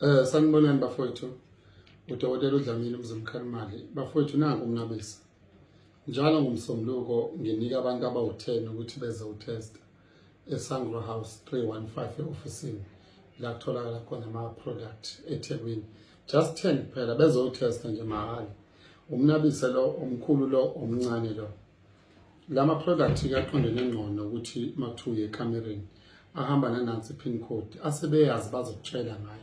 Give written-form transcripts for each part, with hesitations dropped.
Sanibonani bafowethu, udokotela uDlamini Mzimkhalimali. Bafowethu nangu umnabisa. Njalo ngomsombuluko nginika abantu abawu-10 ukuthi beze utest eSangro House 315 eofisini la kutholakala khona ama-product eThekwini. Just 10 kuphela bezotesta nje mahhala. Umnabise lo, omkhulu lo, omncane lo. Lama product kuyaqondene ngcono ukuthi makuthiwa ekamereni ahamba nanansi pin code asebeyazi bazokutshela ngayo.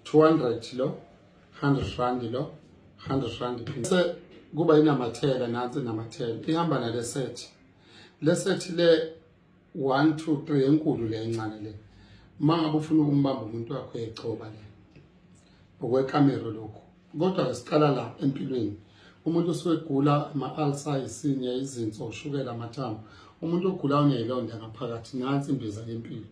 200 lo, 100 rand lo, 100 rand pin. Bese kuba inamathela nansi namathela ihamba nale set. Le set le 1 2 3 enkulu le encane le. Mangabe ufuna ukumbamba umuntu wakho ecoba le. Okwekamera lokho. Kodwa siqala la empilweni. Umuntu osegula ama-ulcer, isinya, izinso, ushukela, amathambo. Umuntu ogula unezilonda ngaphakathi nansi imbiza yempilo.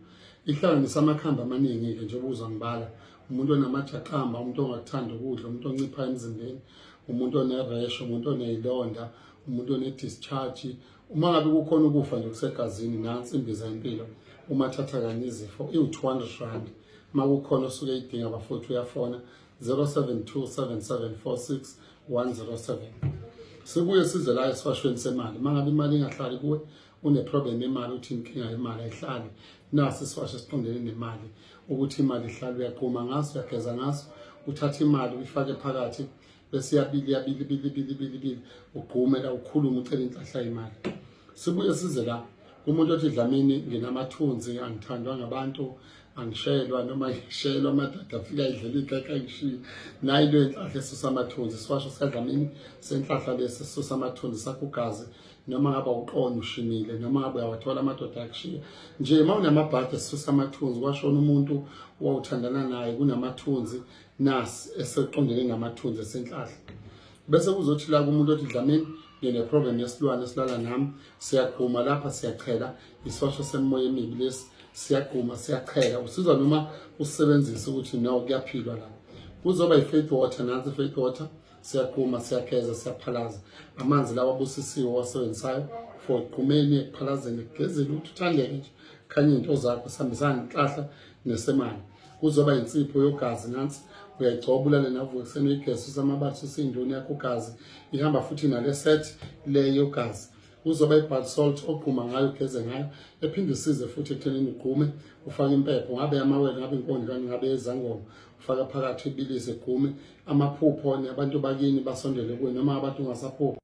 Ihlanganisa amakhamba amaningi ke njengoba uzangibala. Umuntu onamajaqamba, umuntu ongathanda ukudla, umuntu oncipha emzimbeni, umuntu oneresh, umuntu onezilonda, umuntu one-discharge. Uma ngabe kukhona ukufa nje kusegazini nansi imbiza yempilo. Uma thatha kanye izifo i-200 rand. Uma kukhona osuke idinga bafowethu uyafona 0727746107. Sibuye size la esiwashweni semali. Mangabe imali ingahlali kuwe, uneproblem yemali, uthi inkinga yemali ayihlali. Nasi isiwasho esiqondene nemali ukuthi imali ihlala uyaqhuma ngaso, uyageza ngaso, uthatha imali uyifake phakathi bese yabili ugqume la ukhuluma ucela inhlahla imali. Sibuye size la umuntu othi Dlamini nginamathunzi, angithandwa ngabantu, angishelwa noma ngishelwa amadada afika idlela igaka ngishiya nayi into enhlahla esusa amathunzi. Siwasho sikaDlamini senhlahla lesi esusa amathunzi sakugazi noma ngaba uqono ushimile noma ngabe uyawathola amadoda akushiya nje uma unamabhadi esusa amathunzi kwashona umuntu owawuthandana naye kunamathunzi nasi eseqondene namathunzi esenhlahla. Bese kuzothi la kumuntu othi Dlamini ngine problem yesilwane esilala nami, siyaqhuma lapha siyachela isiwasho semoya emibi lesi, siyaqhuma siyachela usizwa noma usebenzisa ukuthi no kuyaphilwa la. Kuzoba i-faith water nansi faith water, siyaqhuma siyageza siyaphalaza amanzi lawa abusisiwe wasebenzayo for qhumeni ekuphalazeni kugezela ukuthi uthandeke nje khanye into zakho sihambisana inhlahla nesemali. Kuzoba insipho yogazi nansi uyayigcoba ulale navuka ekuseni igesi usamabathi usindoni yakho gazi ihamba futhi nale set le yogazi. Kuzoba i-blood salt oqhuma ngayo ugeze ngayo ephinde isize futhi ekuthenini ugqume ufake impepho ngabe amawele ngabe inkondo kanye ngabe ezangoma ufaka phakathi ibilise egqume amaphupho abantu bakini basondele kuwe noma abantu ungasaphupho.